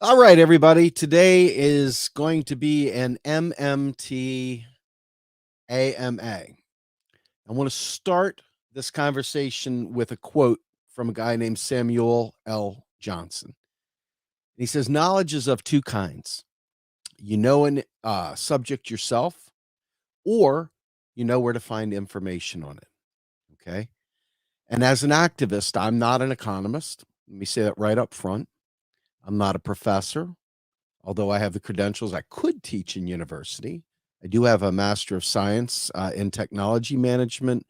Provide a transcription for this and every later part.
All right, everybody. Today is going to be an MMT AMA. I want to start this conversation with a quote from a guy named Samuel L. Johnson. He says, knowledge is of two kinds. You know an subject yourself, or you know where to find information on it. Okay. And as an activist, I'm not an economist. Let me say that right up front. I'm not a professor. Although I have the credentials, I could teach in university. I do have a Master of Science in Technology Management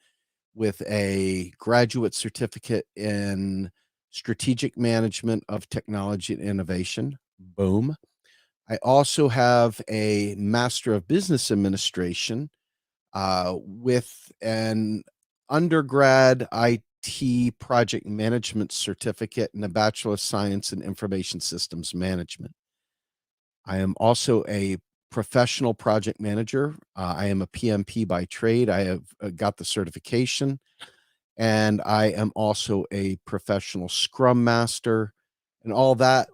with a graduate certificate in Strategic Management of Technology and Innovation. Boom. I also have a Master of Business Administration with an undergrad IT project management certificate and a Bachelor of Science in Information Systems Management. I am also a professional project manager. I am a PMP by trade. I have got the certification, and I am also a professional Scrum Master. And all that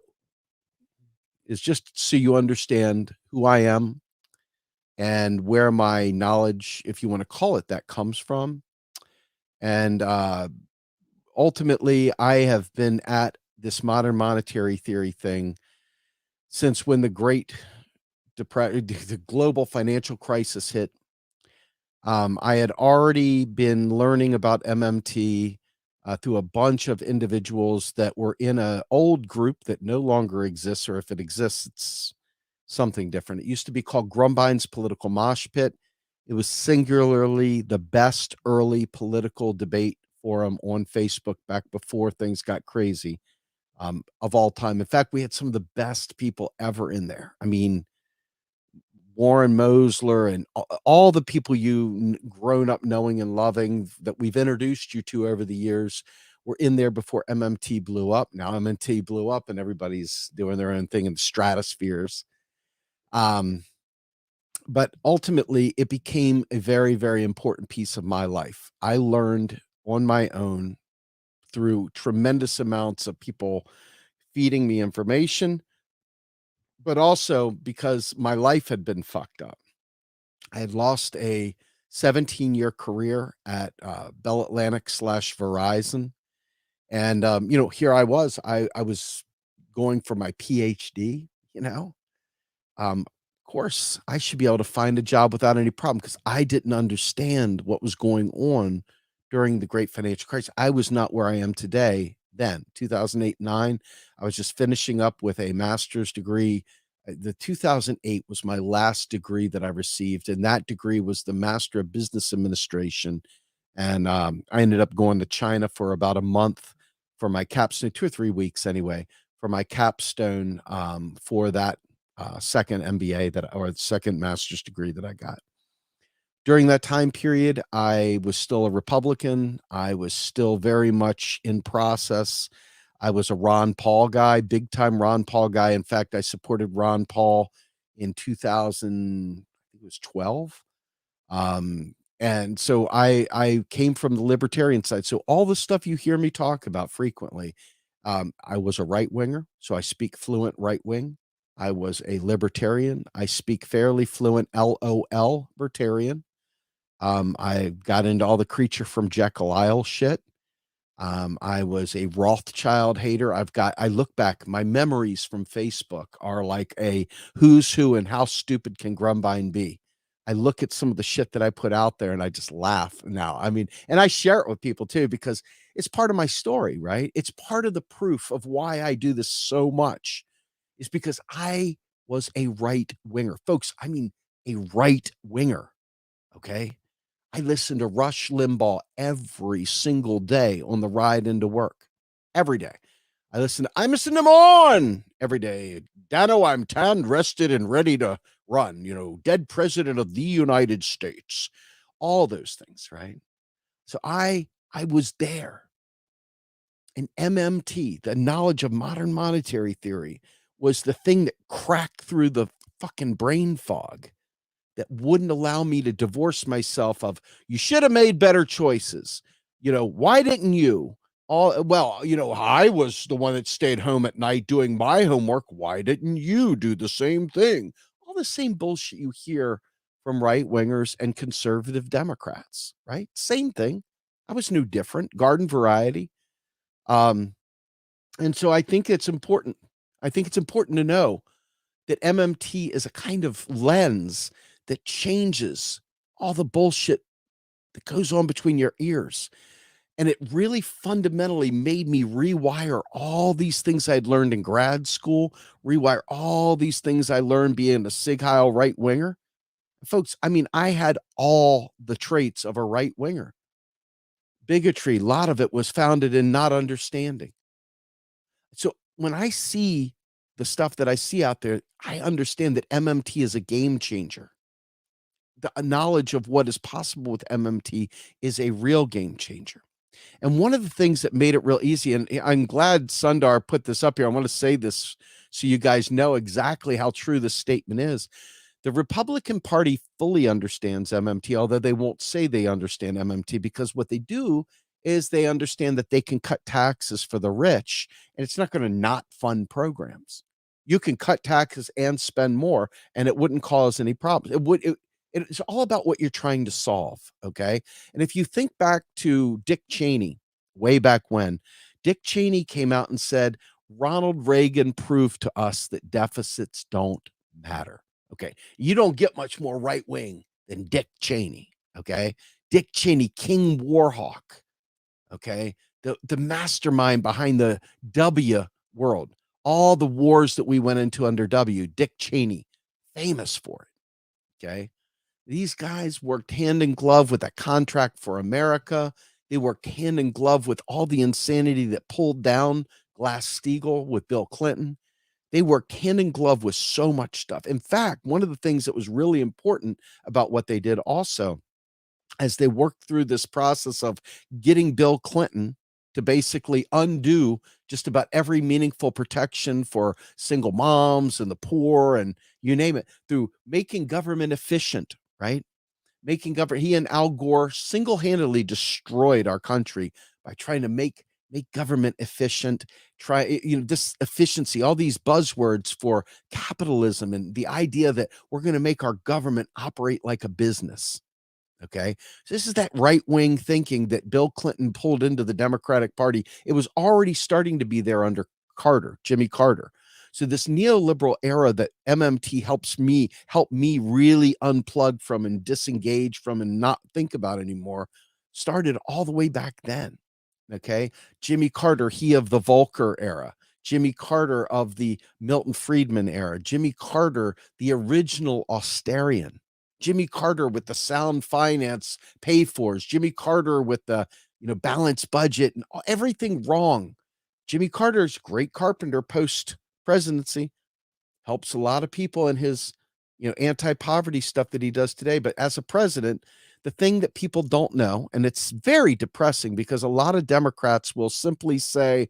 is just so you understand who I am and where my knowledge, if you want to call it that, comes from. And ultimately, I have been at this modern monetary theory thing since when the the global financial crisis hit. I had already been learning about MMT through a bunch of individuals that were in an old group that no longer exists, or if it exists, it's something different. It used to be called Grumbine's Political Mosh Pit. It was singularly the best early political debate forum on Facebook back before things got crazy, of all time. In fact, we had some of the best people ever in there. I mean, Warren Mosler and all the people grown up knowing and loving that we've introduced you to over the years were in there before MMT blew up. Now MMT blew up and everybody's doing their own thing in the stratospheres. But ultimately, it became a very, very important piece of my life. I learned on my own through tremendous amounts of people feeding me information, but also because my life had been fucked up. I had lost a 17-year career at Bell Atlantic / Verizon. And, here I was going for my PhD, you know. Of course, I should be able to find a job without any problem because I didn't understand what was going on during the great financial crisis. I was not where I am today then, 2008, 9. I was just finishing up with a master's degree. The 2008 was my last degree that I received, and that degree was the Master of Business Administration. And I ended up going to China for about a month for my capstone, 2 or 3 weeks anyway, for my capstone for that second MBA or second master's degree that I got. During that time period, I was still a Republican. I was still very much in process. I was a Ron Paul guy, big time Ron Paul guy. In fact, I supported Ron Paul in 2012. And so I came from the libertarian side. So all the stuff you hear me talk about frequently, I was a right winger. So I speak fluent right wing. I was a libertarian. I speak fairly fluent LOL libertarian. I got into all the Creature from Jekyll Isle shit. I was a Rothschild hater. I look back, my memories from Facebook are like a who's who and how stupid can Grumbine be. I look at some of the shit that I put out there and I just laugh now. I mean, and I share it with people too, because it's part of my story, right? It's part of the proof of why I do this so much is because I was a right winger. Folks, I mean, a right winger. Okay. I listen to Rush Limbaugh every single day on the ride into work. Every day. I listen to him on every day. Dano, I'm tanned, rested, and ready to run. Dead president of the United States. All those things, right? So I was there. And MMT, the knowledge of modern monetary theory, was the thing that cracked through the fucking brain fog that wouldn't allow me to divorce myself of, you should have made better choices. Why didn't you? I was the one that stayed home at night doing my homework. Why didn't you do the same thing? All the same bullshit you hear from right wingers and conservative Democrats, right? Same thing. I was no different, garden variety. Um, and so I think it's important. I think it's important to know that MMT is a kind of lens that changes all the bullshit that goes on between your ears. And it really fundamentally made me rewire all these things I'd learned in grad school, rewire all these things I learned being a Sig Heil right winger. Folks, I mean, I had all the traits of a right winger. Bigotry, a lot of it was founded in not understanding. So when I see the stuff that I see out there, I understand that MMT is a game changer. The knowledge of what is possible with MMT is a real game changer. And one of the things that made it real easy, and I'm glad Sundar put this up here. I want to say this so you guys know exactly how true this statement is. The Republican Party fully understands MMT, although they won't say they understand MMT, because what they do is they understand that they can cut taxes for the rich, and it's not going to not fund programs. You can cut taxes and spend more, and it wouldn't cause any problems. It's all about what you're trying to solve. Okay. And if you think back to Dick Cheney, way back when, Dick Cheney came out and said, Ronald Reagan proved to us that deficits don't matter. Okay. You don't get much more right wing than Dick Cheney. Okay. Dick Cheney, King Warhawk. Okay. The mastermind behind the W world, all the wars that we went into under W, Dick Cheney, famous for it. Okay. These guys worked hand in glove with a contract for America. They worked hand in glove with all the insanity that pulled down Glass-Steagall with Bill Clinton. They worked hand in glove with so much stuff. In fact, one of the things that was really important about what they did also, as they worked through this process of getting Bill Clinton to basically undo just about every meaningful protection for single moms and the poor and you name it, through making government efficient, right? Making government, he and Al Gore single-handedly destroyed our country by trying to make government efficient. This efficiency, all these buzzwords for capitalism and the idea that we're going to make our government operate like a business. Okay. So this is that right wing thinking that Bill Clinton pulled into the Democratic Party. It was already starting to be there under Jimmy Carter. So this neoliberal era that MMT help me really unplug from and disengage from and not think about anymore started all the way back then. Okay. Jimmy Carter, he of the Volcker era. Jimmy Carter of the Milton Friedman era. Jimmy Carter, the original Austerian. Jimmy Carter with the sound finance pay fors, Jimmy Carter with the balanced budget and everything wrong. Jimmy Carter's great carpenter post presidency, helps a lot of people in his anti-poverty stuff that he does today. But as a president, the thing that people don't know, and it's very depressing because a lot of Democrats will simply say,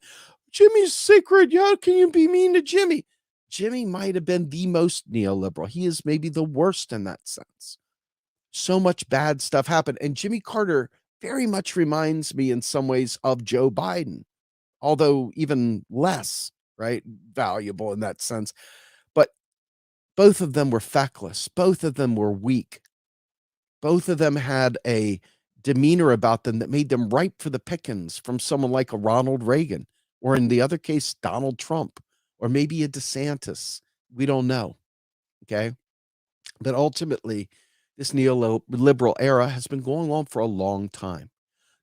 Jimmy's sacred. How can you be mean to Jimmy? Jimmy might have been the most neoliberal. He is maybe the worst in that sense. So much bad stuff happened. And Jimmy Carter very much reminds me in some ways of Joe Biden, although even less, right, valuable in that sense. But both of them were feckless. Both of them were weak. Both of them had a demeanor about them that made them ripe for the pickings from someone like a Ronald Reagan, or in the other case, Donald Trump, or maybe a DeSantis. We don't know. Okay. But ultimately, this neoliberal era has been going on for a long time.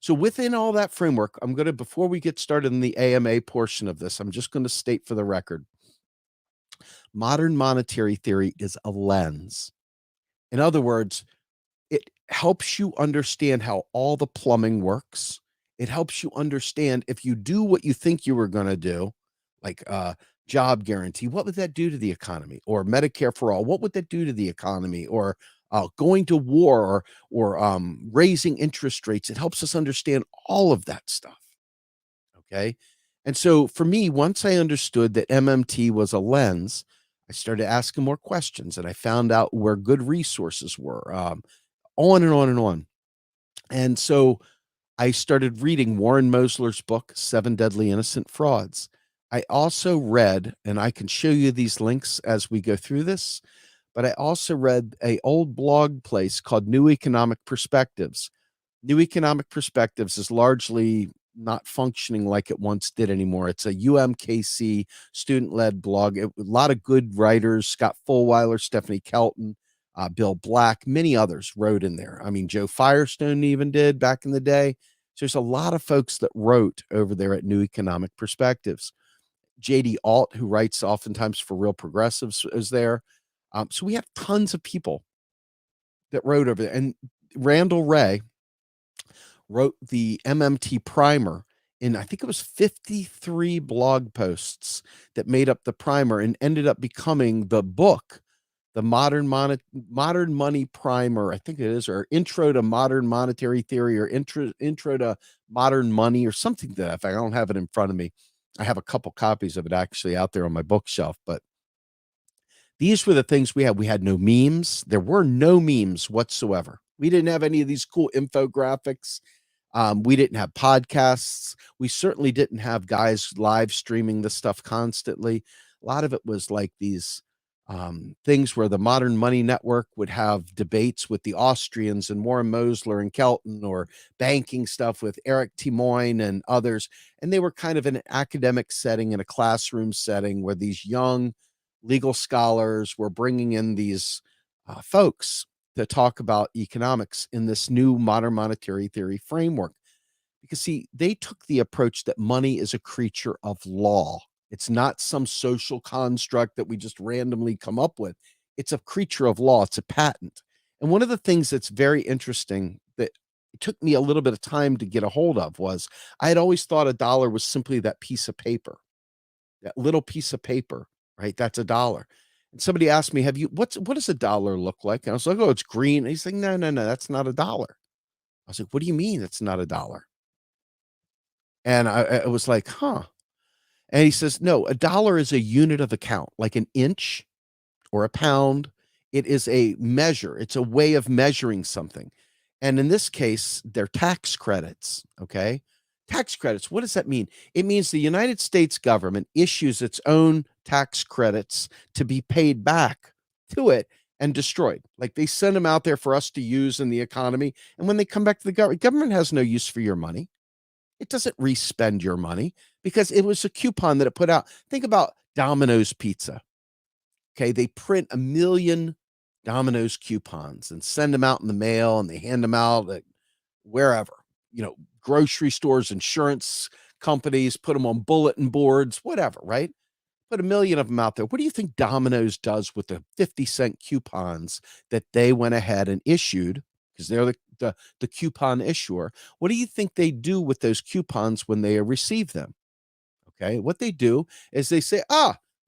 So within all that framework, before we get started in the AMA portion of this, I'm just going to state for the record, modern monetary theory is a lens. In other words, it helps you understand how all the plumbing works. It helps you understand if you do what you think you were going to do, like job guarantee, what would that do to the economy? Or Medicare for all, what would that do to the economy? Or going to war or raising interest rates. It helps us understand all of that stuff. Okay. And so for me, once I understood that MMT was a lens, I started asking more questions and I found out where good resources were, on and on and on. And so I started reading Warren Mosler's book, Seven Deadly Innocent Frauds. I also read, and I can show you these links as we go through this, but I also read a old blog place called New Economic Perspectives. New Economic Perspectives is largely not functioning like it once did anymore. It's a UMKC student-led blog. A lot of good writers, Scott Fulweiler, Stephanie Kelton, Bill Black, many others wrote in there. I mean, Joe Firestone even did back in the day. So there's a lot of folks that wrote over there at New Economic Perspectives. JD Alt, who writes oftentimes for Real Progressives, is there. So we have tons of people that wrote over there. And Randall Ray wrote the MMT primer in, I think it was 53 blog posts that made up the primer and ended up becoming the book, the Modern Money Primer, I think it is, or Intro to Modern Monetary Theory, or Intro to Modern Money, or something to that effect. I don't have it in front of me. I have a couple copies of it actually out there on my bookshelf, but these were the things we had. We had no memes. There were no memes whatsoever. We didn't have any of these cool infographics. We didn't have podcasts. We certainly didn't have guys live streaming the stuff constantly. A lot of it was like these things where the Modern Money Network would have debates with the Austrians and Warren Mosler and Kelton, or banking stuff with Eric Timoin and others. And they were kind of in an academic setting, in a classroom setting, where these young legal scholars were bringing in these folks to talk about economics in this new modern monetary theory framework. Because, see, they took the approach that money is a creature of law. It's not some social construct that we just randomly come up with. It's a creature of law. It's a patent. And one of the things that's very interesting that it took me a little bit of time to get a hold of was, I had always thought a dollar was simply that piece of paper, that little piece of paper, right? That's a dollar. And somebody asked me, what does a dollar look like? And I was like, oh, it's green. And he's like, no, that's not a dollar. I was like, what do you mean it's not a dollar? And I was like, huh. And he says, no, a dollar is a unit of account, like an inch or a pound. It is a measure. It's a way of measuring something. And in this case, they're tax credits. Okay. Tax credits. What does that mean? It means the United States government issues its own tax credits to be paid back to it and destroyed. Like, they send them out there for us to use in the economy. And when they come back to the government has no use for your money. It doesn't respend your money because it was a coupon that it put out. Think about Domino's Pizza. Okay, they print 1 million Domino's coupons and send them out in the mail, and they hand them out at wherever, grocery stores, insurance companies, put them on bulletin boards, whatever, right? Put 1 million of them out there. What do you think Domino's does with the 50-cent coupons that they went ahead and issued? Because they're the coupon issuer. What do you think they do with those coupons when they receive them? Okay, what they do is they say,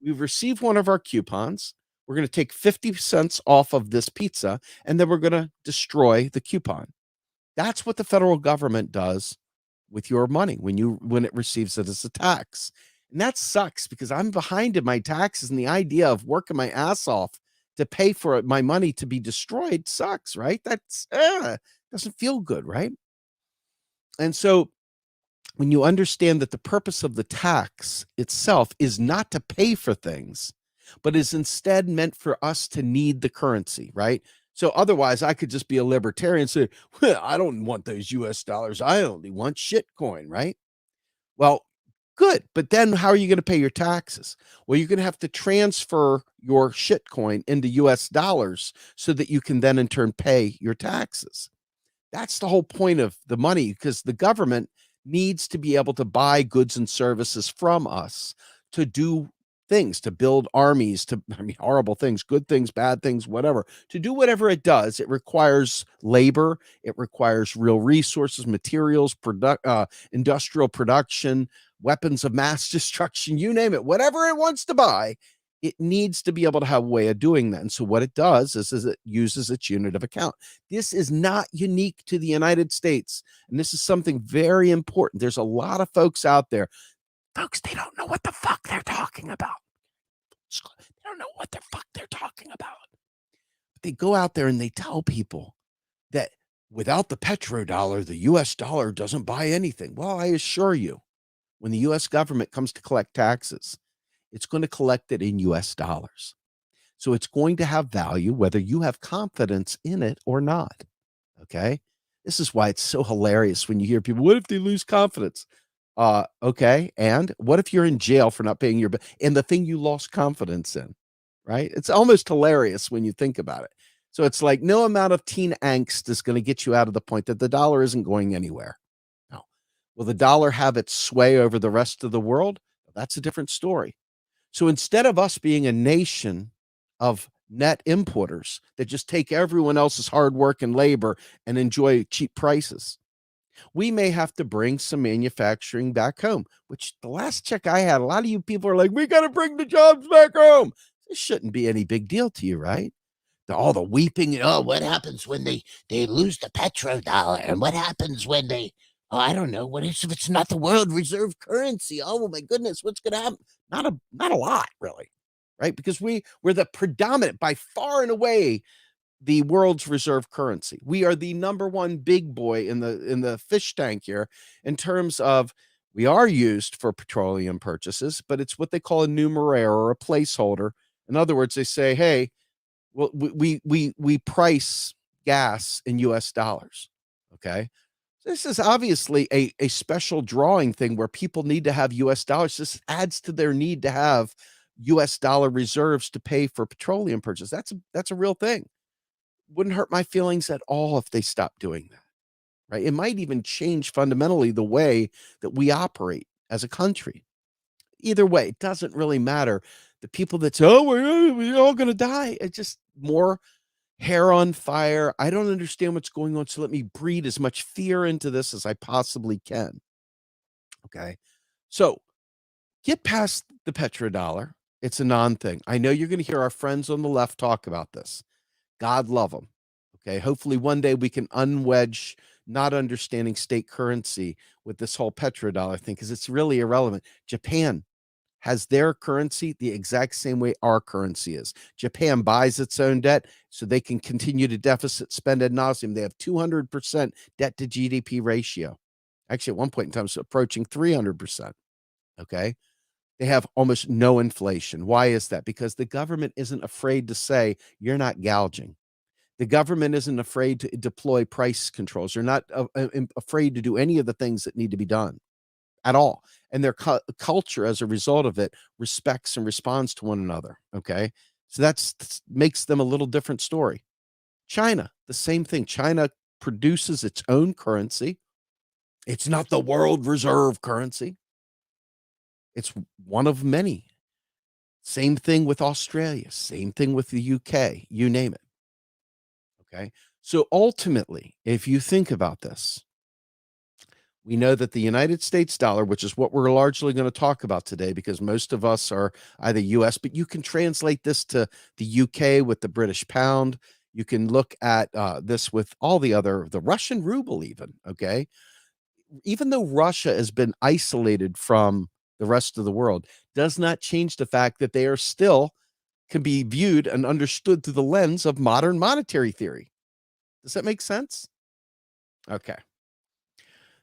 we've received one of our coupons. We're going to take 50 cents off of this pizza, and then we're going to destroy the coupon. That's what the federal government does with your money when it receives it as a tax. And that sucks because I'm behind in my taxes, and the idea of working my ass off to pay for my money to be destroyed sucks, right? That's doesn't feel good, right? And so when you understand that the purpose of the tax itself is not to pay for things, but is instead meant for us to need the currency, right? So otherwise, I could just be a libertarian and say, well, I don't want those US dollars. I only want shitcoin, right? Well, good. But then how are you going to pay your taxes? Well, you're going to have to transfer your shitcoin into US dollars so that you can then in turn pay your taxes. That's the whole point of the money, because the government needs to be able to buy goods and services from us to do things, to build armies, horrible things, good things, bad things, whatever. To do whatever it does, it requires labor, it requires real resources, materials, industrial production, weapons of mass destruction, you name it, whatever it wants to buy. It needs to be able to have a way of doing that. And so what it does is it uses its unit of account. This is not unique to the United States. And this is something very important. There's a lot of folks out there. Folks, they don't know what the fuck they're talking about. They don't know what the fuck they're talking about. But they go out there and they tell people that without the petrodollar, the US dollar doesn't buy anything. Well, I assure you, when the US government comes to collect taxes, it's going to collect it in US dollars. So it's going to have value whether you have confidence in it or not. Okay. This is why it's so hilarious when you hear people, what if they lose confidence? Okay. And what if you're in jail for not paying your bill and the thing you lost confidence in? Right? It's almost hilarious when you think about it. So it's like no amount of teen angst is going to get you out of the point that the dollar isn't going anywhere. No. Will the dollar have its sway over the rest of the world? That's a different story. So instead of us being a nation of net importers that just take everyone else's hard work and labor and enjoy cheap prices, we may have to bring some manufacturing back home, which the last check I had, a lot of you people are like, we got to bring the jobs back home. This shouldn't be any big deal to you, right? All the weeping, oh, what happens when they lose the petrodollar? And what happens when oh, I don't know, what if it's not the world reserve currency? Oh my goodness, what's gonna happen? Not a lot, really, right? Because we're the predominant, by far and away, the world's reserve currency. We are the number one big boy in the fish tank here in terms of we are used for petroleum purchases, but it's what they call a numeraire or a placeholder. In other words, they say, hey, well, we price gas in US dollars. Okay. This is obviously a special drawing thing where people need to have US dollars. This adds to their need to have US dollar reserves to pay for petroleum purchase. That's a real thing. Wouldn't hurt my feelings at all if they stopped doing that. Right. It might even change fundamentally the way that we operate as a country. Either way, it doesn't really matter. The people that say, oh, we're all going to die. It's just more hair on fire. I don't understand what's going on. So let me breed as much fear into this as I possibly can. Okay. So get past the petrodollar. It's a non thing. I know you're going to hear our friends on the left talk about this. God love them. Okay. Hopefully one day we can unwedge not understanding state currency with this whole petrodollar thing because it's really irrelevant. Japan has their currency the exact same way our currency is. Japan buys its own debt so they can continue to deficit spend ad nauseum. They have 200% debt to GDP ratio. Actually, at one point in time, it's approaching 300%. Okay. They have almost no inflation. Why is that? Because the government isn't afraid to say, you're not gouging. The government isn't afraid to deploy price controls. They're not afraid to do any of the things that need to be done at all. And their culture, as a result of it, respects and responds to one another. Okay. So that's makes them a little different story. China, the same thing. China produces its own currency. It's not the world reserve currency, it's one of many. Same thing with Australia, same thing with the UK, you name it. Okay. So ultimately, if you think about this, we know that the United States dollar, which is what we're largely going to talk about today, because most of us are either US, but you can translate this to the UK with the British pound. You can look at this with all the Russian ruble, even. Okay. Even though Russia has been isolated from the rest of the world, does not change the fact that they are still can be viewed and understood through the lens of modern monetary theory. Does that make sense? Okay.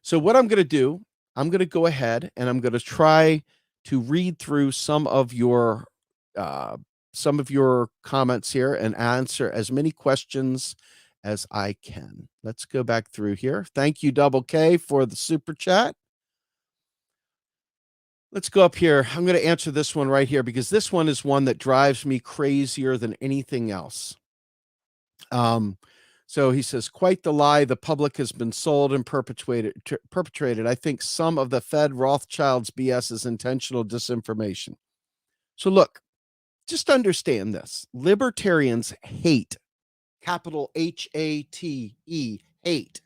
So what I'm going to do, I'm going to go ahead and I'm going to try to read through uh, some of your comments here and answer as many questions as I can. Let's go back through here. Thank you, Double K, for the super chat. Let's go up here. I'm going to answer this one right here because this one is one that drives me crazier than anything else. So he says, quite the lie. The public has been sold and perpetrated. I think some of the Fed Rothschilds BS is intentional disinformation. So look, just understand this. Libertarians hate, capital HATE, hate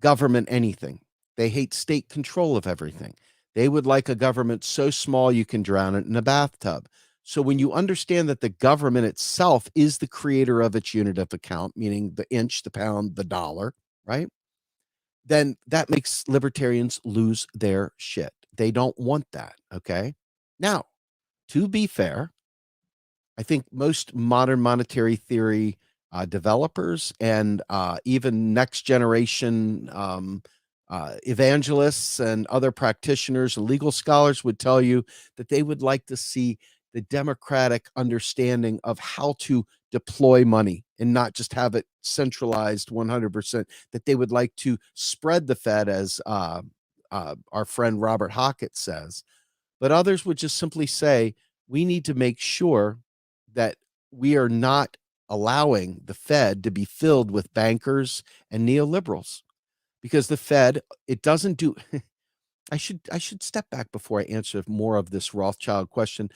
government anything. They hate state control of everything. They would like a government so small you can drown it in a bathtub. So when you understand that the government itself is the creator of its unit of account, meaning the inch, the pound, the dollar, right? Then that makes libertarians lose their shit. They don't want that. Okay. Now, to be fair, I think most modern monetary theory developers and even next generation evangelists and other practitioners and legal scholars would tell you that they would like to see the democratic understanding of how to deploy money and not just have it centralized 100%, that they would like to spread the Fed, as our friend Robert Hockett says. But others would just simply say, we need to make sure that we are not allowing the Fed to be filled with bankers and neoliberals, because the Fed, it doesn't do I should step back before I answer more of this Rothschild question.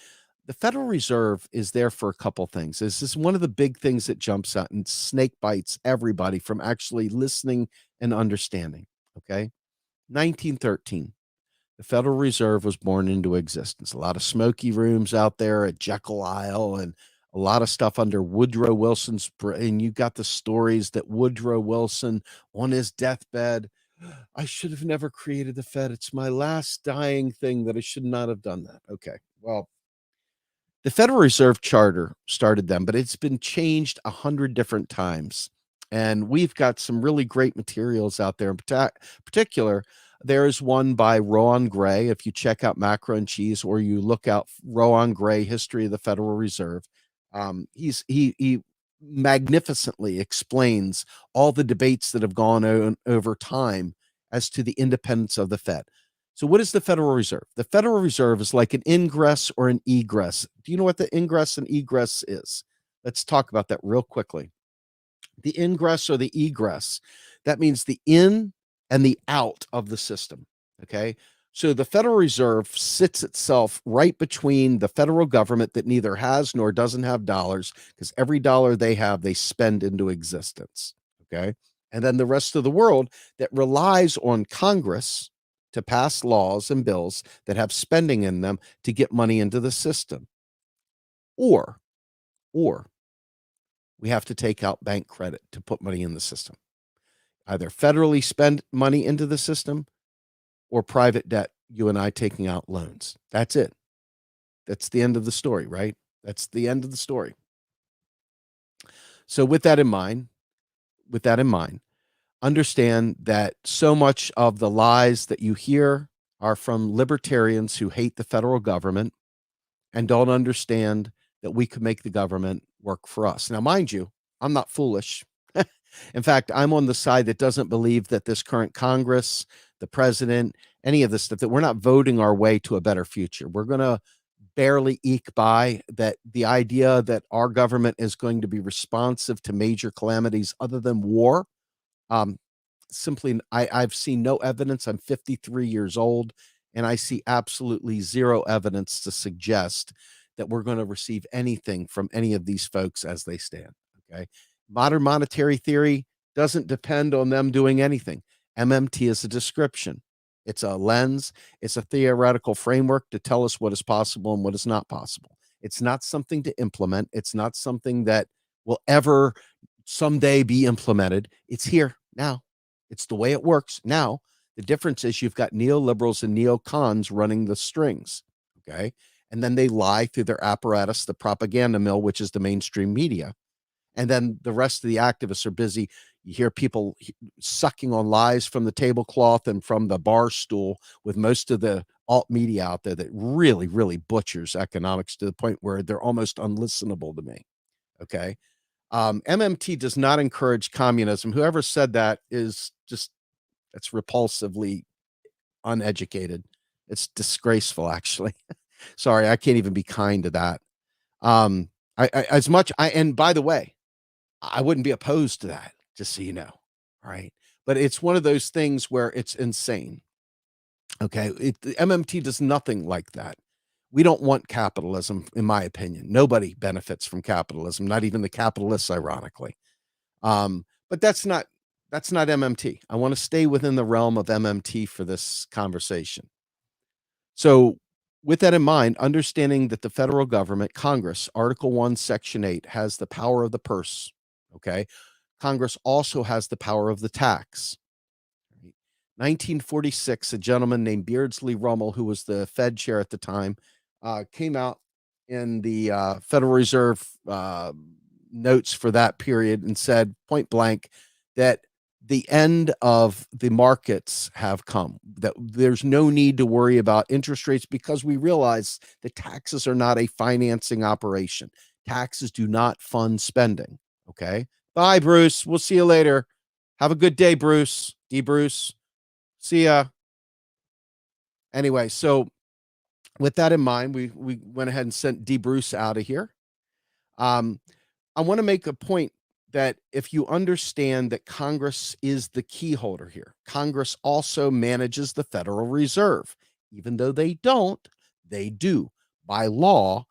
The Federal Reserve is there for a couple things. This is one of the big things that jumps out and snake bites everybody from actually listening and understanding. Okay. 1913, the Federal Reserve was born into existence. A lot of smoky rooms out there at Jekyll Isle and a lot of stuff under Woodrow Wilson's. And you got the stories that Woodrow Wilson on his deathbed, I should have never created the Fed. It's my last dying thing that I should not have done that. Okay. Well, the Federal Reserve Charter started them, but it's been changed 100 different times. And we've got some really great materials out there. In particular, there is one by Rowan Gray. If you check out Macro and Cheese, or you look out Rowan Gray, History of the Federal Reserve, he magnificently explains all the debates that have gone on over time as to the independence of the Fed. So what is the Federal Reserve? The Federal Reserve is like an ingress or an egress. Do you know what the ingress and egress is? Let's talk about that real quickly. The ingress or the egress, that means the in and the out of the system. Okay. So the Federal Reserve sits itself right between the federal government that neither has nor doesn't have dollars, because every dollar they have, they spend into existence. Okay. And then the rest of the world that relies on Congress to pass laws and bills that have spending in them to get money into the system. Or we have to take out bank credit to put money in the system. Either federally spend money into the system or private debt, you and I taking out loans. That's it. That's the end of the story, right? That's the end of the story. So with that in mind, understand that so much of the lies that you hear are from libertarians who hate the federal government and don't understand that we could make the government work for us. Now, mind you, I'm not foolish. In fact, I'm on the side that doesn't believe that this current Congress, the president, any of this stuff, that we're not voting our way to a better future. We're going to barely eke by. That the idea that our government is going to be responsive to major calamities other than war, um, simply, I've seen no evidence. I'm 53 years old, and I see absolutely zero evidence to suggest that we're going to receive anything from any of these folks as they stand. Okay. Modern monetary theory doesn't depend on them doing anything. MMT is a description, it's a lens, it's a theoretical framework to tell us what is possible and what is not possible. It's not something to implement, it's not something that will ever someday be implemented. It's here now. It's the way it works now. The difference is you've got neoliberals and neocons running the strings. Okay. And then they lie through their apparatus, the propaganda mill, which is the mainstream media. And then the rest of the activists are busy. You hear people sucking on lies from the tablecloth and from the bar stool, with most of the alt media out there that really, really butchers economics to the point where they're almost unlistenable to me. Okay. MMT does not encourage communism. Whoever said that is just, that's repulsively uneducated. It's disgraceful, actually. Sorry, I can't even be kind to that. As much and by the way, I wouldn't be opposed to that, just so you know. All right. But it's one of those things where it's insane. Okay. The MMT does nothing like that. We don't want capitalism, in my opinion. Nobody benefits from capitalism, not even the capitalists, ironically. But that's not MMT. I want to stay within the realm of MMT for this conversation. So, with that in mind, understanding that the federal government, Congress, Article 1, Section 8, has the power of the purse. Okay. Congress also has the power of the tax. 1946, a gentleman named Beardsley Rummel, who was the Fed chair at the time, came out in the Federal Reserve notes for that period and said point blank that the end of the markets have come, that there's no need to worry about interest rates because we realize that taxes are not a financing operation. Taxes do not fund spending. Okay. Bye, Bruce. We'll see you later. Have a good day, Bruce. D. Bruce. See ya. Anyway, so with that in mind, we went ahead and sent D. Bruce out of here. Um, I want to make a point that if you understand that Congress is the key holder here, Congress also manages the Federal Reserve. Even though they don't, they do. By law,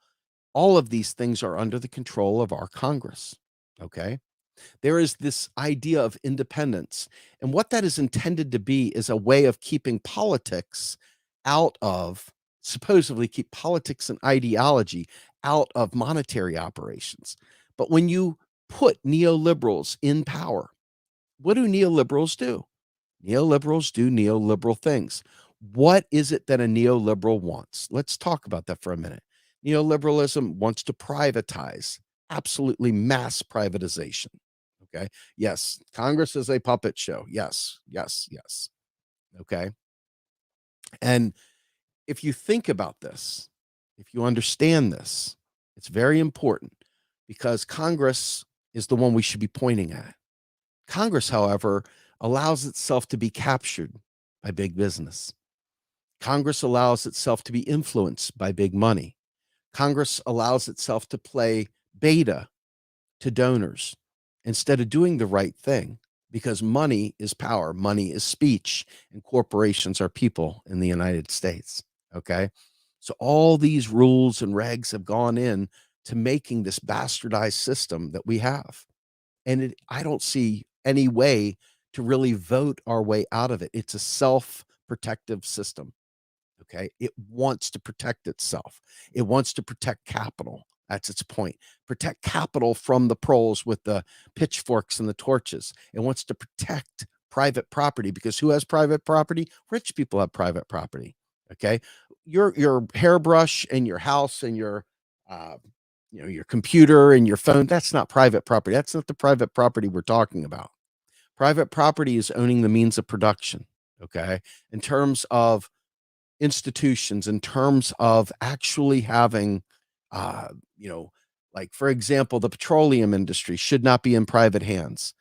all of these things are under the control of our Congress. Okay. There is this idea of independence. And what that is intended to be is a way of keeping politics out of, supposedly keep politics and ideology out of monetary operations. But when you put neoliberals in power, what do neoliberals do? Neoliberals do neoliberal things. What is it that a neoliberal wants? Let's talk about that for a minute. Neoliberalism wants to privatize, absolutely mass privatization. Okay. Yes. Congress is a puppet show. Yes. Yes. Yes. Okay. And if you think about this, if you understand this, it's very important because Congress is the one we should be pointing at. Congress, however, allows itself to be captured by big business. Congress allows itself to be influenced by big money. Congress allows itself to play beta to donors instead of doing the right thing because money is power, money is speech, and corporations are people in the United States. Okay. So all these rules and regs have gone in to making this bastardized system that we have. And I don't see any way to really vote our way out of it. It's a self protective system. Okay. It wants to protect itself, it wants to protect capital. That's its point. Protect capital from the proles with the pitchforks and the torches. It wants to protect private property because who has private property? Rich people have private property. Okay. Your hairbrush and your house and your uh, your computer and your phone, that's not private property. That's not the private property we're talking about. Private property is owning the means of production. Okay. In terms of institutions, in terms of actually having, uh, like for example, the petroleum industry should not be in private hands.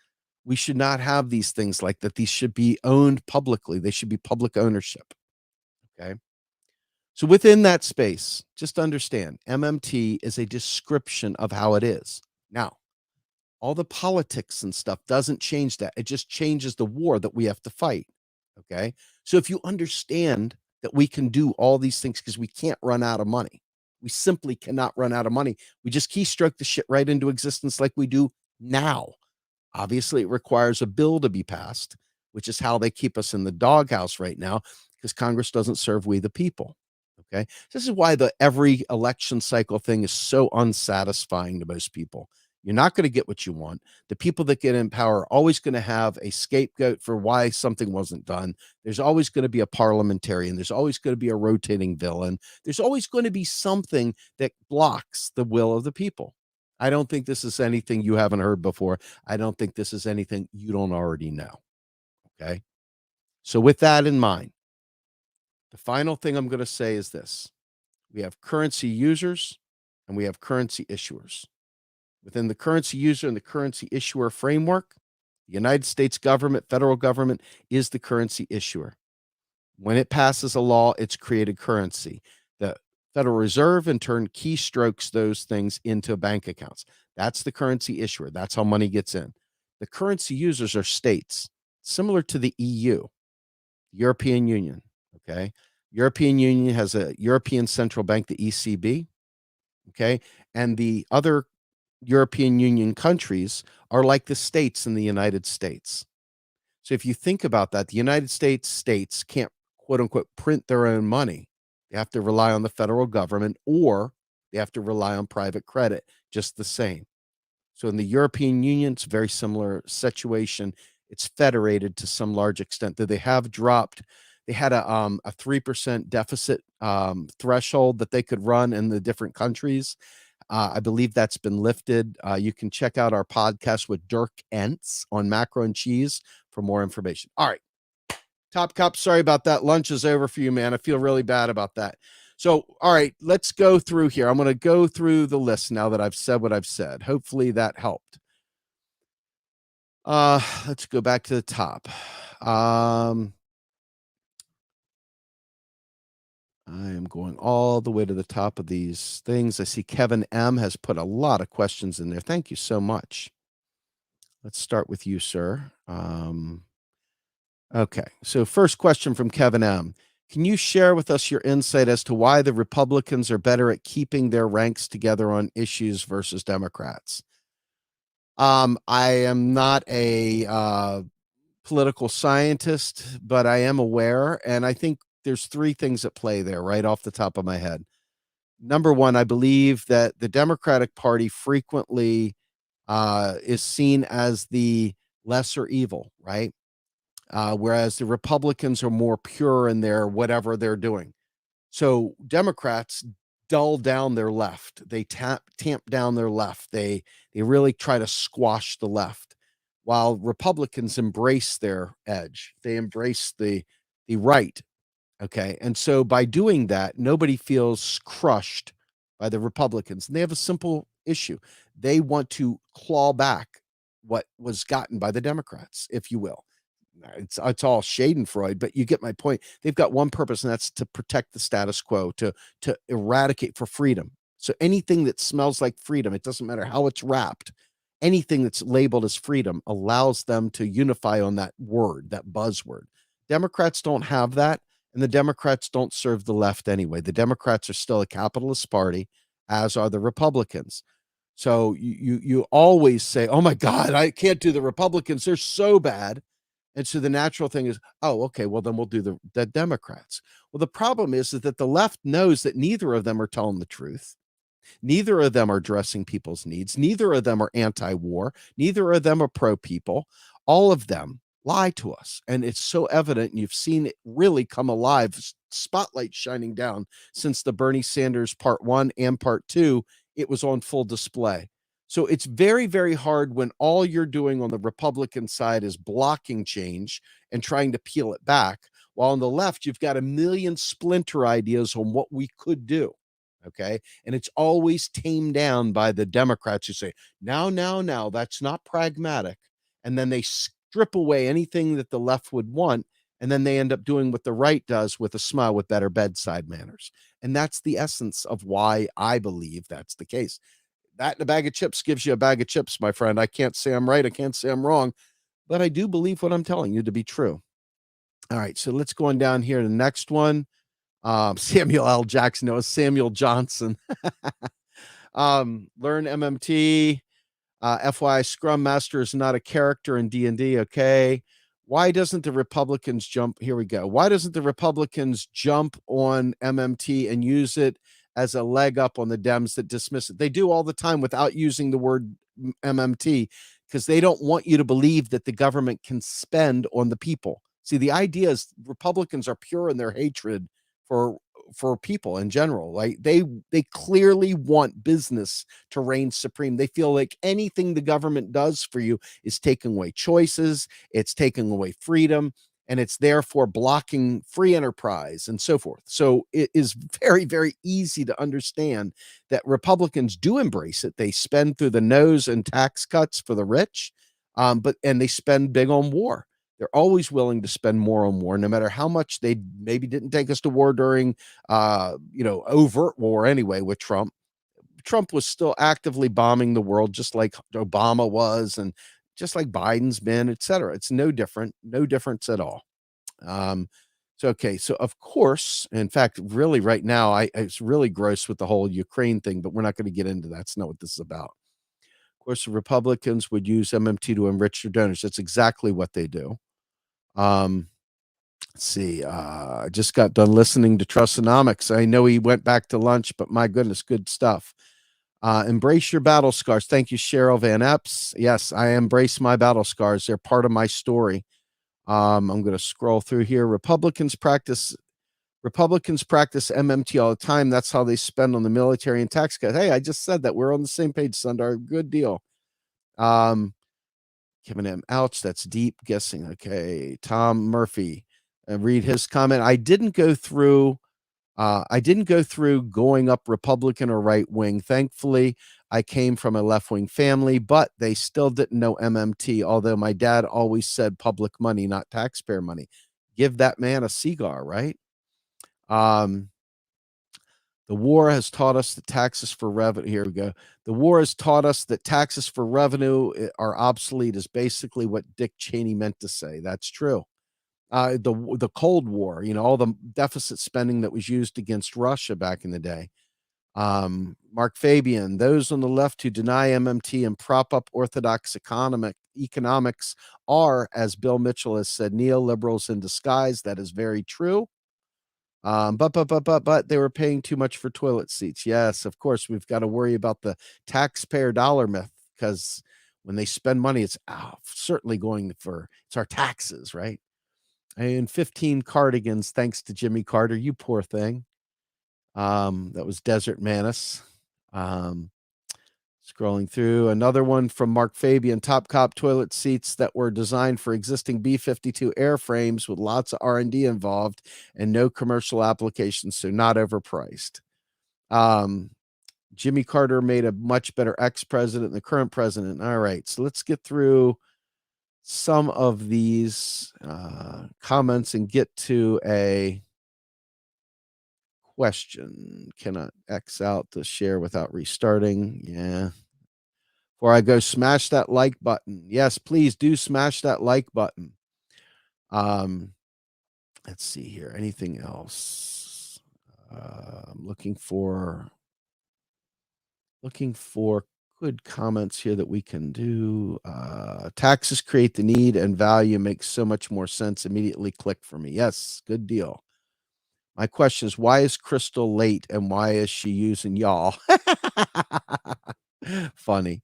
We should not have these things like that. These should be owned publicly. They should be public ownership. Okay. So within that space, just understand MMT is a description of how it is. Now, all the politics and stuff doesn't change that. It just changes the war that we have to fight. Okay. So if you understand that we can do all these things because we can't run out of money, we simply cannot run out of money. We just keystroke the shit right into existence like we do now. Obviously, it requires a bill to be passed, which is how they keep us in the doghouse right now because Congress doesn't serve we the people. Okay. This is why the every election cycle thing is so unsatisfying to most people. You're not going to get what you want. The people that get in power are always going to have a scapegoat for why something wasn't done. There's always going to be a parliamentarian. There's always going to be a rotating villain. There's always going to be something that blocks the will of the people. I don't think this is anything you haven't heard before. I don't think this is anything you don't already know. Okay. So, with that in mind, the final thing I'm going to say is this: we have currency users and we have currency issuers. Within the currency user and the currency issuer framework, the United States government, federal government, is the currency issuer. When it passes a law, it's created currency. The Federal Reserve, in turn, keystrokes those things into bank accounts. That's the currency issuer. That's how money gets in. The currency users are states, similar to the EU, European Union. Okay. European Union has a European Central Bank, the ECB. Okay. And the other European Union countries are like the states in the United States. So if you think about that, the United States states can't quote unquote print their own money. They have to rely on the federal government or they have to rely on private credit, just the same. So in the European Union, it's a very similar situation. It's federated to some large extent, though they have dropped. They had a 3% deficit threshold that they could run in the different countries. I believe that's been lifted. You can check out our podcast with Dirk Entz on macro and cheese for more information. All right. Top Cup, sorry about that. Lunch is over for you, man. I feel really bad about that. So, all right, let's go through here. I'm going to go through the list now that I've said what I've said. Hopefully that helped. Let's go back to the top. I am going all the way to the top of these things. I see Kevin M has put a lot of questions in there. Thank you so much. Let's start with you, sir. Okay. So, first question from Kevin M. Can you share with us your insight as to why the Republicans are better at keeping their ranks together on issues versus Democrats? I am not a political scientist, but I am aware, and I think there's three things at play there right off the top of my head. Number one, I believe that the Democratic Party frequently is seen as the lesser evil, right? Whereas the Republicans are more pure in their whatever they're doing. So Democrats dull down their left. They tamp down their left. They really try to squash the left, while Republicans embrace their edge. They embrace the right. Okay. And so by doing that, nobody feels crushed by the Republicans. And they have a simple issue. They want to claw back what was gotten by the Democrats, if you will. It's all Schadenfreude, but you get my point. They've got one purpose, and that's to protect the status quo, to eradicate for freedom. So anything that smells like freedom, it doesn't matter how it's wrapped, anything that's labeled as freedom allows them to unify on that word, that buzzword. Democrats don't have that, and the Democrats don't serve the left anyway. The Democrats are still a capitalist party, as are the Republicans. So you always say, "Oh my God, I can't do the Republicans. They're so bad." And so the natural thing is, oh, okay, well, then we'll do the Democrats. Well, the problem is that the left knows that neither of them are telling the truth. Neither of them are addressing people's needs. Neither of them are anti-war. Neither of them are pro-people. All of them lie to us. And it's so evident. And you've seen it really come alive, spotlight shining down since the Bernie Sanders part 1 and part 2. It was on full display. So it's very, very hard when all you're doing on the Republican side is blocking change and trying to peel it back, while on the left, you've got a million splinter ideas on what we could do. Okay. And it's always tamed down by the Democrats who say, now, that's not pragmatic. And then they strip away anything that the left would want. And then they end up doing what the right does with a smile, with better bedside manners. And that's the essence of why I believe that's the case. That and a bag of chips gives you a bag of chips, my friend. I can't say I'm right. I can't say I'm wrong, but I do believe what I'm telling you to be true. All right. So let's go on down here to the next one. Samuel L. Jackson. No, Samuel Johnson. Learn MMT. FYI, Scrum Master is not a character in D&D. Okay. Why doesn't the Republicans jump? Here we go. Why doesn't the Republicans jump on MMT and use it as a leg up on the Dems that dismiss it? They do all the time without using the word MMT, because they don't want you to believe that the government can spend on the people. See, the idea is Republicans are pure in their hatred for people in general. Like they clearly want business to reign supreme. They feel like anything the government does for you is taking away choices, it's taking away freedom, and it's therefore blocking free enterprise and so forth. So it is very, very easy to understand that Republicans do embrace it. They spend through the nose and tax cuts for the rich, but they spend big on war. They're always willing to spend more on war, no matter how much they maybe didn't take us to war during, overt war anyway with Trump. Trump was still actively bombing the world, just like Obama was, and just like Biden's been, et cetera. It's no difference at all. Okay. So of course, in fact, really right now, it's really gross with the whole Ukraine thing, but we're not going to get into that. That's not what this is about. Of course, the Republicans would use MMT to enrich their donors. That's exactly what they do. Let's see. I just got done listening to Trustonomics. I know he went back to lunch, but my goodness, good stuff. Embrace your battle scars. Thank you, Cheryl Van Epps. Yes, I embrace my battle scars. They're part of my story. I'm going to scroll through here. Republicans Republicans practice MMT all the time. That's how they spend on the military and tax cuts. Hey, I just said that. We're on the same page, Sundar. Good deal. Kevin M. Ouch, that's deep guessing. Okay. Tom Murphy. Read his comment. I didn't go through going up Republican or right wing. Thankfully, I came from a left wing family, but they still didn't know MMT, although my dad always said public money, not taxpayer money. Give that man a cigar, right? The war has taught us that taxes for revenue. Here we go. The war has taught us that taxes for revenue are obsolete, is basically what Dick Cheney meant to say. That's true. The Cold War, all the deficit spending that was used against Russia back in the day. Mark Fabian, those on the left who deny MMT and prop up orthodox economics are, as Bill Mitchell has said, neoliberals in disguise. That is very true. But they were paying too much for toilet seats. Yes, of course, we've got to worry about the taxpayer dollar myth, because when they spend money, it's certainly it's our taxes, right? And 15 cardigans, thanks to Jimmy Carter, you poor thing. That was Desert Manis. Scrolling through, another one from Mark Fabian, top cop toilet seats that were designed for existing B-52 airframes with lots of R&D involved and no commercial applications, so not overpriced. Jimmy Carter made a much better ex-president than the current president. All right, so let's get through some of these comments and get to a question. Cannot X out to share without restarting. Yeah. Before I go, smash that like button. Yes, please do smash that like button. Let's see here. Anything else? I'm looking for good comments here that we can do. Taxes create the need and value makes so much more sense. Immediately click for me. Yes, good deal. My question is, why is Crystal late and why is she using y'all? Funny.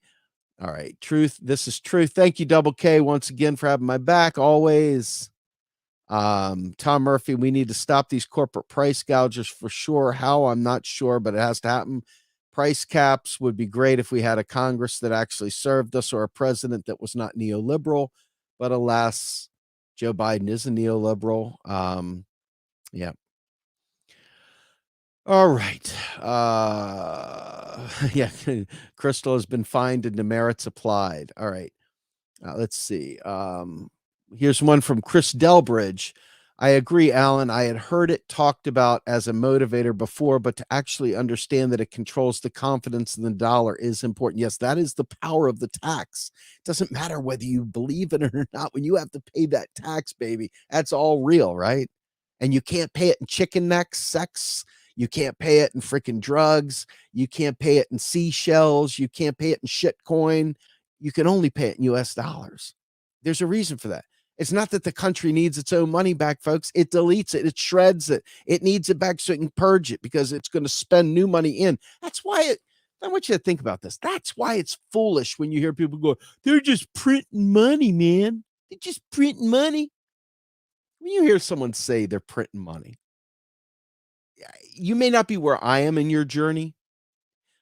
All right. Truth. This is Truth. Thank you, Double K, once again for having my back always. Tom Murphy, we need to stop these corporate price gougers for sure. How? I'm not sure, but it has to happen. Price caps would be great if we had a Congress that actually served us or a president that was not neoliberal. But alas, Joe Biden is a neoliberal. Yeah. All right. Yeah. Crystal has been fined and demerits applied. All right. Let's see. Here's one from Chris Delbridge. I agree, Alan. I had heard it talked about as a motivator before, but to actually understand that it controls the confidence in the dollar is important. Yes, that is the power of the tax. It doesn't matter whether you believe in it or not. When you have to pay that tax, baby, that's all real, right? And you can't pay it in chicken necks, sex. You can't pay it in freaking drugs. You can't pay it in seashells. You can't pay it in shitcoin. You can only pay it in US dollars. There's a reason for that. It's not that the country needs its own money back, folks. It deletes it. It shreds it. It needs it back so it can purge it because it's going to spend new money in. That's why I want you to think about this. That's why it's foolish when you hear people go, they're just printing money, man. They're just printing money. When you hear someone say they're printing money, you may not be where I am in your journey,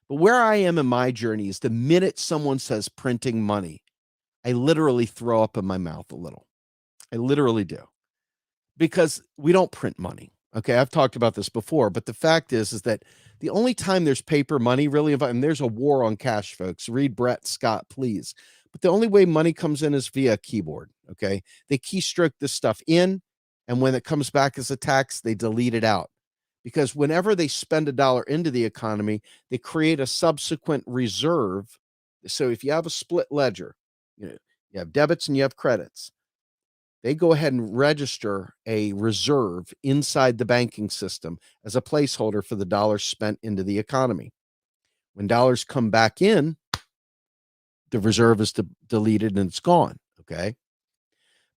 but where I am in my journey is the minute someone says printing money, I literally throw up in my mouth a little. I literally do. Because we don't print money. Okay, I've talked about this before, but the fact is that the only time there's paper money really, and there's a war on cash, folks. Read Brett Scott, please. But the only way money comes in is via keyboard. Okay, they keystroke this stuff in, and when it comes back as a tax, they delete it out. Because whenever they spend a dollar into the economy, they create a subsequent reserve. So if you have a split ledger, you have debits and you have credits. They go ahead and register a reserve inside the banking system as a placeholder for the dollars spent into the economy. When dollars come back in, the reserve is deleted and it's gone. Okay.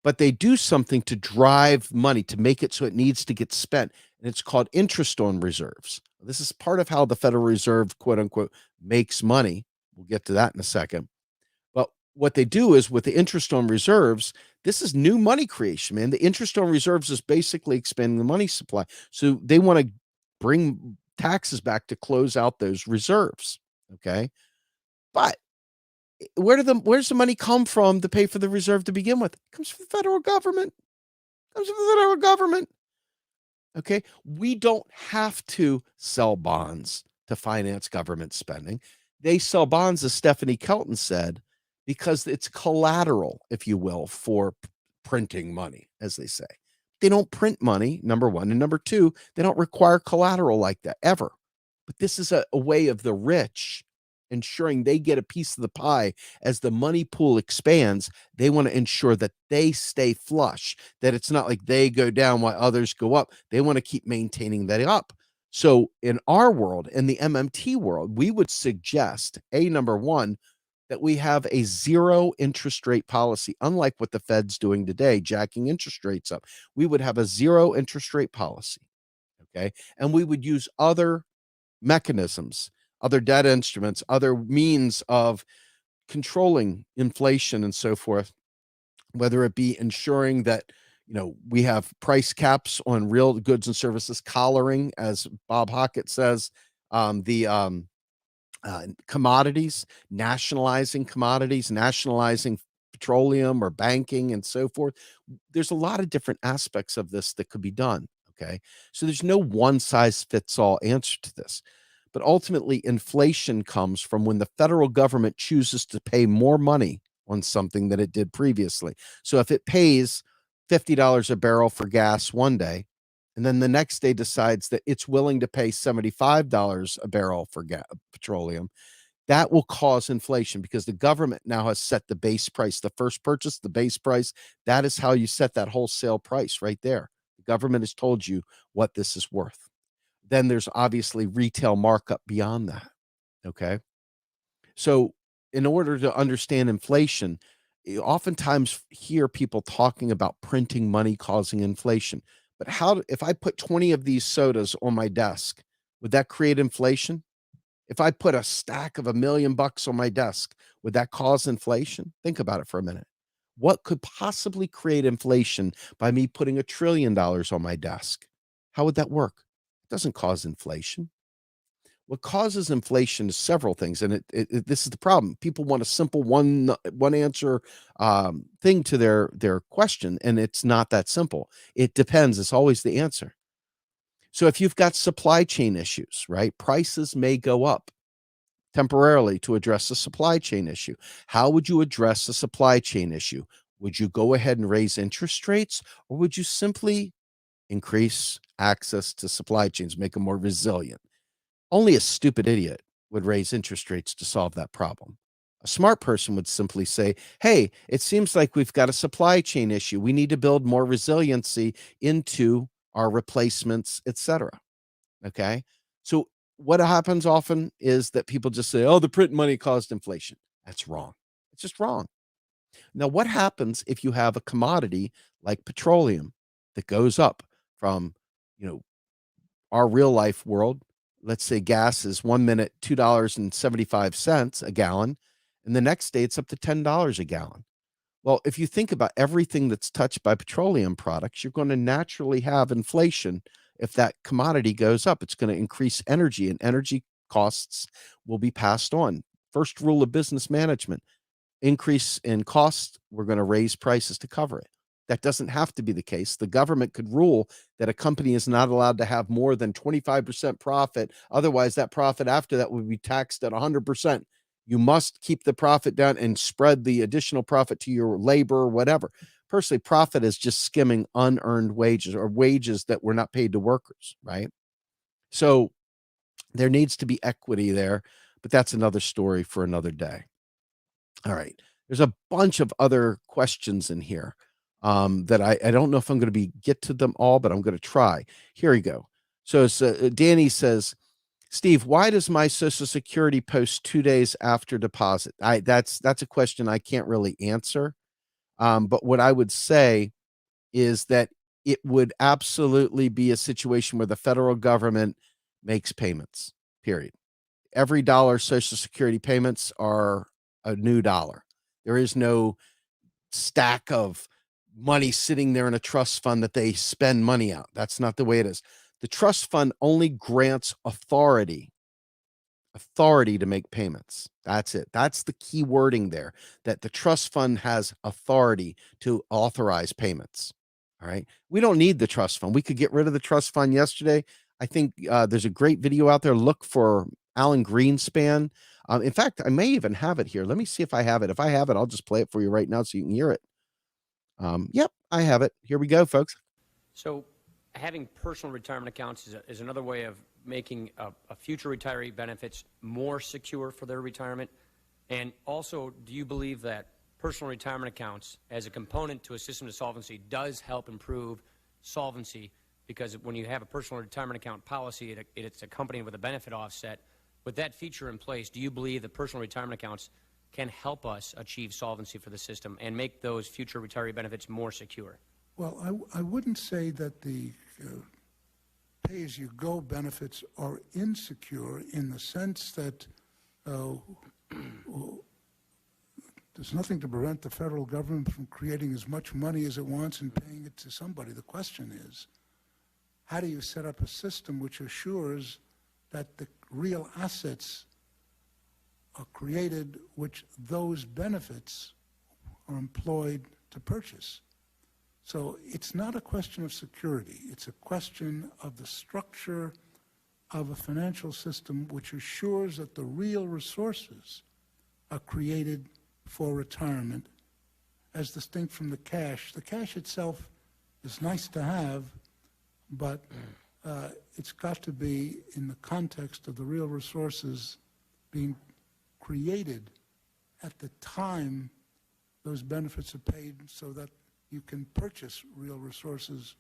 But they do something to drive money to make it so it needs to get spent. And it's called interest on reserves. This is part of how the Federal Reserve, quote unquote, makes money. We'll get to that in a second. But what they do is with the interest on reserves, this is new money creation, man. The interest on reserves is basically expanding the money supply. So they want to bring taxes back to close out those reserves. Okay. But where's the money come from to pay for the reserve to begin with? It comes from the federal government. It comes from the federal government. Okay. We don't have to sell bonds to finance government spending. They sell bonds, as Stephanie Kelton said, because it's collateral, if you will, for printing money, as they say. They don't print money, number one. And number two, they don't require collateral like that ever. But this is a way of the rich ensuring they get a piece of the pie as the money pool expands. They want to ensure that they stay flush, that it's not like they go down while others go up. They want to keep maintaining that up. So in our world, in the MMT world, we would suggest number one, that we have a zero interest rate policy, unlike what the Fed's doing today, jacking interest rates up. We would have a zero interest rate policy. Okay. And we would use other mechanisms, other debt instruments, other means of controlling inflation and so forth, whether it be ensuring that we have price caps on real goods and services, collaring, as Bob Hockett says, the commodities, nationalizing petroleum or banking and so forth. There's a lot of different aspects of this that could be done. Okay. So there's no one size fits all answer to this. But ultimately, inflation comes from when the federal government chooses to pay more money on something than it did previously. So if it pays $50 a barrel for gas one day, and then the next day decides that it's willing to pay $75 a barrel for petroleum, that will cause inflation because the government now has set the base price. The first purchase, the base price, that is how you set that wholesale price right there. The government has told you what this is worth. Then there's obviously retail markup beyond that. Okay. So, in order to understand inflation, you oftentimes hear people talking about printing money causing inflation. But if I put 20 of these sodas on my desk, would that create inflation? If I put a stack of $1 million on my desk, would that cause inflation? Think about it for a minute. What could possibly create inflation by me putting $1 trillion on my desk? How would that work? It doesn't cause inflation. What causes inflation is several things, and this is the problem. People want a simple one answer thing to their question, and it's not that simple. It depends. It's always the answer. So if you've got supply chain issues, right, prices may go up temporarily to address the supply chain issue. How would you address the supply chain issue? Would you go ahead and raise interest rates, or would you simply increase access to supply chains, make them more resilient? Only a stupid idiot would raise interest rates to solve that problem. A smart person would simply say, hey, it seems like we've got a supply chain issue. We need to build more resiliency into our replacements, etc. Okay. So what happens often is that people just say, oh, the print money caused inflation. That's wrong. It's just wrong. Now, what happens if you have a commodity like petroleum that goes up from, you know, our real life world? Let's say gas is 1 minute, $2.75 a gallon, and the next day it's up to $10 a gallon. Well, if you think about everything that's touched by petroleum products, you're going to naturally have inflation. If that commodity goes up, it's going to increase energy, and energy costs will be passed on. First rule of business management: increase in cost, we're going to raise prices to cover it. That doesn't have to be the case. The government could rule that a company is not allowed to have more than 25% profit. Otherwise, that profit after that would be taxed at 100%. You must keep the profit down and spread the additional profit to your labor or whatever. Personally, profit is just skimming unearned wages or wages that were not paid to workers, right? So there needs to be equity there, but that's another story for another day. All right. There's a bunch of other questions in here that I don't know if I'm going to get to them all, but I'm going to try. Here we go. So Danny says, Steve, why does my Social Security post 2 days after deposit? That's a question I can't really answer. But what I would say is that it would absolutely be a situation where the federal government makes payments, period. Every dollar Social Security payments are a new dollar. There is no stack of money sitting there in a trust fund that they spend money out. That's not the way it is. The trust fund only grants authority to make payments. That's it. That's the key wording there, that the trust fund has authority to authorize payments. All right. We don't need the trust fund. We could get rid of the trust fund yesterday. I think there's a great video out there. Look for Alan Greenspan. In fact, I may even have it here. Let me see if I have it. If I have it, I'll just play it for you right now so you can hear it. Yep, I have it. Here we go, folks. So having personal retirement accounts is another way of making a future retiree benefits more secure for their retirement. And also, do you believe that personal retirement accounts as a component to a system of solvency does help improve solvency? Because when you have a personal retirement account policy, it's accompanied with a benefit offset. With that feature in place, do you believe that personal retirement accounts can help us achieve solvency for the system and make those future retiree benefits more secure? Well, I wouldn't say that the pay-as-you-go benefits are insecure in the sense that there's nothing to prevent the federal government from creating as much money as it wants and paying it to somebody. The question is, how do you set up a system which assures that the real assets are created which those benefits are employed to purchase? So it's not a question of security. It's a question of the structure of a financial system which assures that the real resources are created for retirement as distinct from the cash. The cash itself is nice to have, but it's got to be in the context of the real resources being created at the time those benefits are paid, so that you can purchase real resources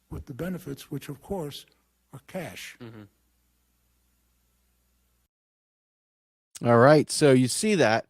with the benefits, which of course are cash. Mm-hmm. All right. So you see that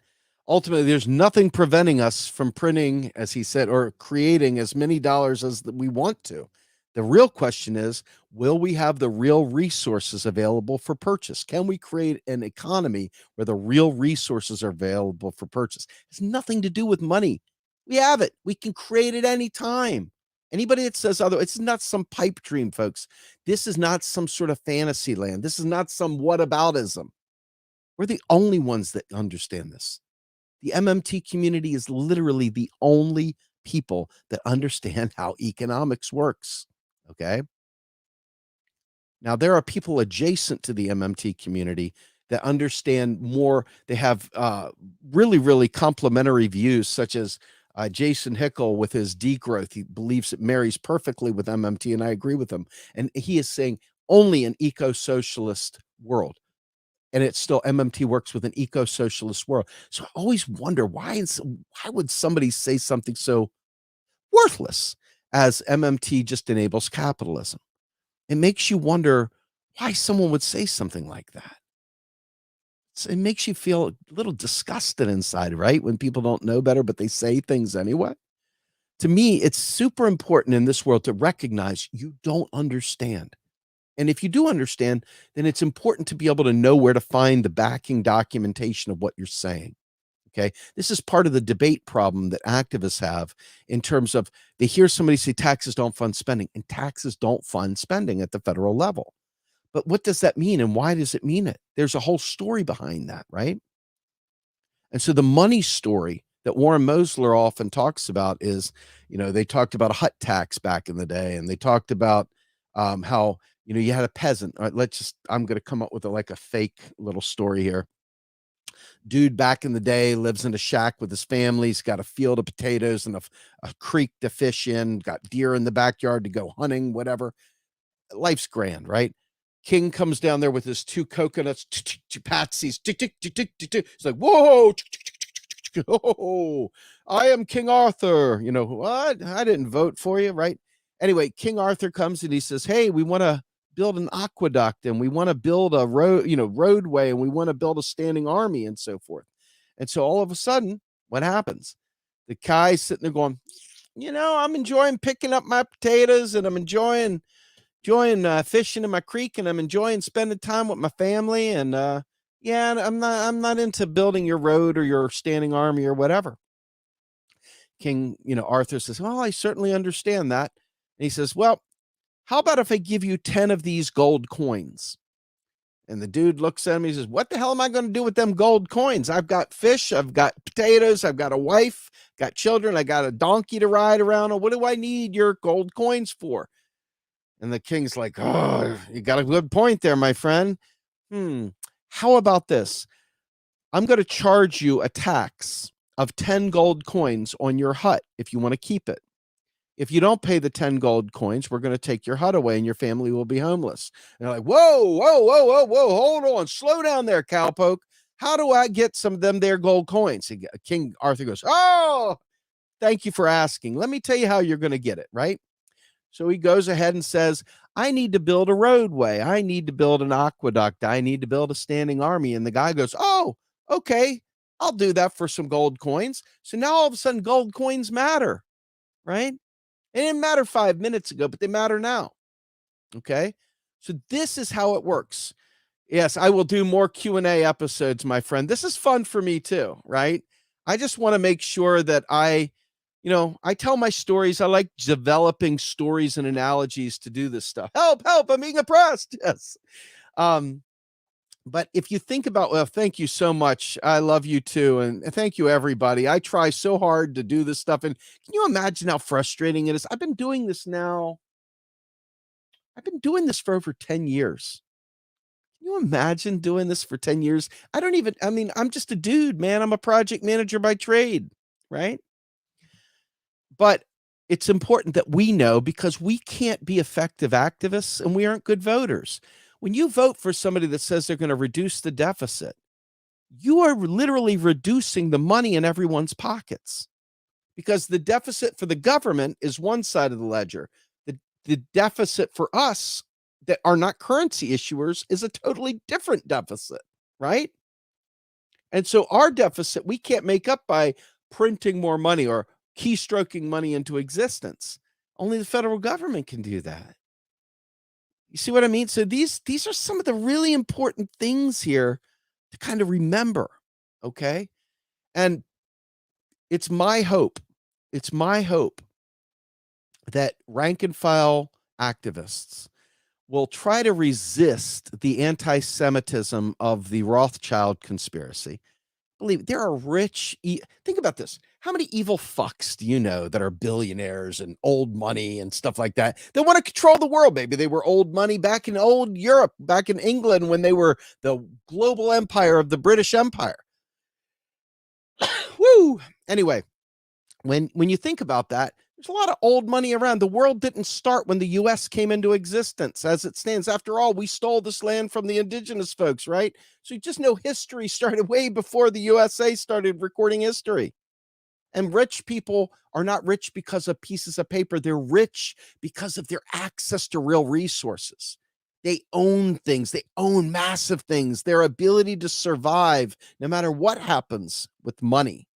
ultimately there's nothing preventing us from printing, as he said, or creating as many dollars as we want to. The real question is, will we have the real resources available for purchase? Can we create an economy where the real resources are available for purchase? It has nothing to do with money. We have it. We can create it anytime. Anybody that says other, it's not some pipe dream, folks. This is not some sort of fantasy land. This is not some whataboutism. We're the only ones that understand this. The MMT community is literally the only people that understand how economics works. Okay. Now, there are people adjacent to the MMT community that understand more. They have really, really complementary views, such as Jason Hickel with his degrowth. He believes it marries perfectly with MMT, and I agree with him. And he is saying only an eco-socialist world. And it's still MMT works with an eco-socialist world. So I always wonder why would somebody say something so worthless as MMT just enables capitalism? It makes you wonder why someone would say something like that. It makes you feel a little disgusted inside, right? When people don't know better, but they say things anyway. To me, it's super important in this world to recognize you don't understand. And if you do understand, then it's important to be able to know where to find the backing documentation of what you're saying. Okay. This is part of the debate problem that activists have in terms of they hear somebody say taxes don't fund spending, and taxes don't fund spending at the federal level. But what does that mean, and why does it mean it? There's a whole story behind that, right? And so the money story that Warren Mosler often talks about is, they talked about a hut tax back in the day, and they talked about how, you had a peasant. All right, I'm going to come up with like a fake little story here. Dude back in the day lives in a shack with his family. He's got a field of potatoes and a creek to fish in, got deer in the backyard to go hunting, whatever. Life's grand, right? King comes down there with his two coconuts, patsies. He's like, whoa, oh, I am King Arthur. What? I didn't vote for you, right? Anyway, King Arthur comes and he says, hey, we want to build an aqueduct, and we want to build a roadway, and we want to build a standing army, and so forth. And so all of a sudden, what happens? The guy's sitting there going, I'm enjoying picking up my potatoes, and I'm enjoying fishing in my creek, and I'm enjoying spending time with my family. And I'm not into building your road or your standing army or whatever. King, Arthur says, "Well, I certainly understand that." And he says, "Well, how about if I give you 10 of these gold coins?" And the dude looks at him. He says, "What the hell am I going to do with them gold coins? I've got fish. I've got potatoes. I've got a wife, got children. I got a donkey to ride around on. What do I need your gold coins for?" And the king's like, "Oh, you got a good point there, my friend. How about this? I'm going to charge you a tax of 10 gold coins on your hut if you want to keep it. If you don't pay the 10 gold coins, we're going to take your hut away and your family will be homeless." And they're like, "Whoa, whoa, whoa, whoa, whoa, hold on. Slow down there, cowpoke. How do I get some of them there gold coins?" King Arthur goes, "Oh, thank you for asking. Let me tell you how you're going to get it," right? So he goes ahead and says, "I need to build a roadway. I need to build an aqueduct. I need to build a standing army." And the guy goes, "Oh, okay. I'll do that for some gold coins." So now all of a sudden gold coins matter, right? It didn't matter 5 minutes ago, but they matter now. Okay. So this is how it works. Yes, I will do more Q&A episodes, my friend. This is fun for me too, right? I just want to make sure that I tell my stories. I like developing stories and analogies to do this stuff. Help, I'm being oppressed. Yes. But if you think about, well, thank you so much. I love you too. And thank you, everybody. I try so hard to do this stuff. And can you imagine how frustrating it is? I've been doing this for over 10 years. Can you imagine doing this for 10 years? I'm just a dude, man. I'm a project manager by trade, right? But it's important that we know, because we can't be effective activists and we aren't good voters. When you vote for somebody that says they're going to reduce the deficit, you are literally reducing the money in everyone's pockets, because the deficit for the government is one side of the ledger. The deficit for us that are not currency issuers is a totally different deficit, right? And so our deficit, we can't make up by printing more money or keystroking money into existence. Only the federal government can do that. You see what I mean? So these are some of the really important things here to kind of remember, okay? And it's my hope that rank and file activists will try to resist the anti-Semitism of the Rothschild conspiracy. Believe there are rich. Think about this. How many evil fucks do you know that are billionaires and old money and stuff like that? They want to control the world. Maybe they were old money back in old Europe, back in England when they were the global empire of the British Empire. Woo! Anyway, when you think about that, there's a lot of old money around. The world didn't start when the U.S. came into existence as it stands. After all, we stole this land from the indigenous folks, right? So you just know history started way before the USA started recording history. And rich people are not rich because of pieces of paper. They're rich because of their access to real resources. They own things. They own massive things. Their ability to survive, no matter what happens with money,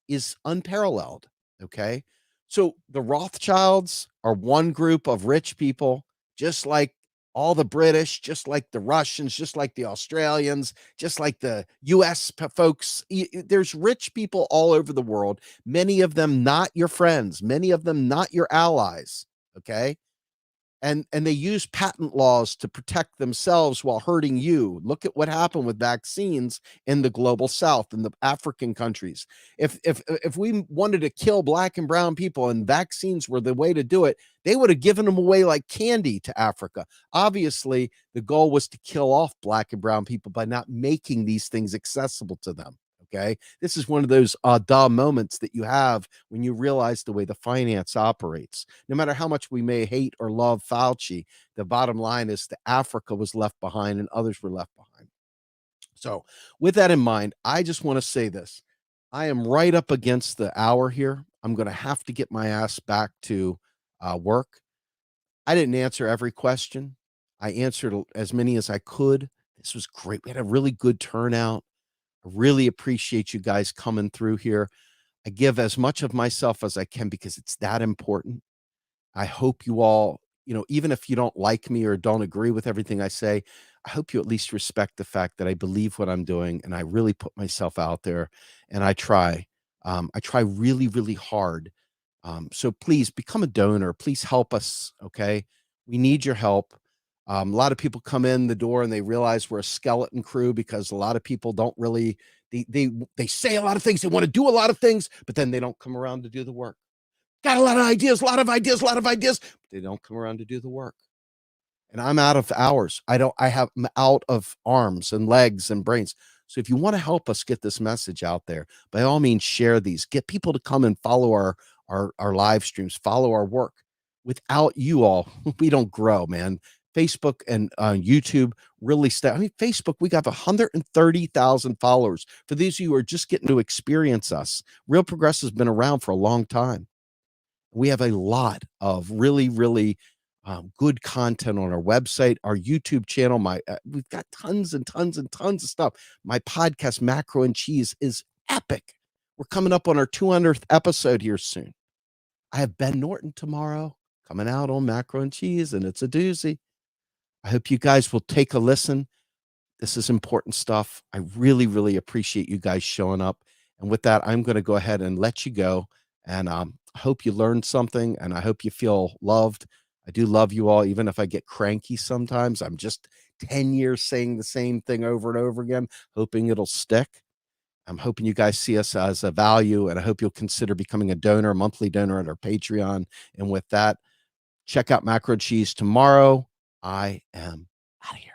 is unparalleled. Okay. So the Rothschilds are one group of rich people, just like all the British, just like the Russians, just like the Australians, just like the US folks. There's rich people all over the world, many of them not your friends, many of them not your allies. Okay. And they use patent laws to protect themselves while hurting you. Look at what happened with vaccines in the global south, in the African countries. If we wanted to kill black and brown people and vaccines were the way to do it, they would have given them away like candy to Africa. Obviously, the goal was to kill off black and brown people by not making these things accessible to them. Okay. This is one of those duh moments that you have when you realize the way the finance operates. No matter how much we may hate or love Fauci, the bottom line is that Africa was left behind and others were left behind. So, with that in mind, I just want to say this. I am right up against the hour here. I'm going to have to get my ass back to work. I didn't answer every question. I answered as many as I could. This was great. We had a really good turnout. I really appreciate you guys coming through here. I give as much of myself as I can because it's that important. I hope you all, even if you don't like me or don't agree with everything I say, I hope you at least respect the fact that I believe what I'm doing and I really put myself out there and I try I try really, really hard. So please become a donor. Please help us. Okay. We need your help. A lot of people come in the door and they realize we're a skeleton crew because a lot of people don't really, they say a lot of things. They want to do a lot of things, but then they don't come around to do the work. Got a lot of ideas, but they don't come around to do the work. And I'm out of hours. I'm out of arms and legs and brains. So if you want to help us get this message out there, by all means, share these. Get people to come and follow our live streams, follow our work. Without you all, we don't grow, man. Facebook and YouTube really I mean, Facebook, we got 130,000 followers. For these of you who are just getting to experience us, Real Progress has been around for a long time. We have a lot of really, really good content on our website, our YouTube channel. We've got tons and tons and tons of stuff. My podcast, Macro and Cheese, is epic. We're coming up on our 200th episode here soon. I have Ben Norton tomorrow coming out on Macro and Cheese, and it's a doozy. I hope you guys will take a listen. This is important stuff. I really, really appreciate you guys showing up. And with that, I'm going to go ahead and let you go. And I hope you learned something, and I hope you feel loved. I do love you all, even if I get cranky sometimes. I'm just 10 years saying the same thing over and over again, hoping it'll stick. I'm hoping you guys see us as a value, and I hope you'll consider becoming a donor, a monthly donor at our Patreon. And with that, check out Macro Cheese tomorrow. I am out of here.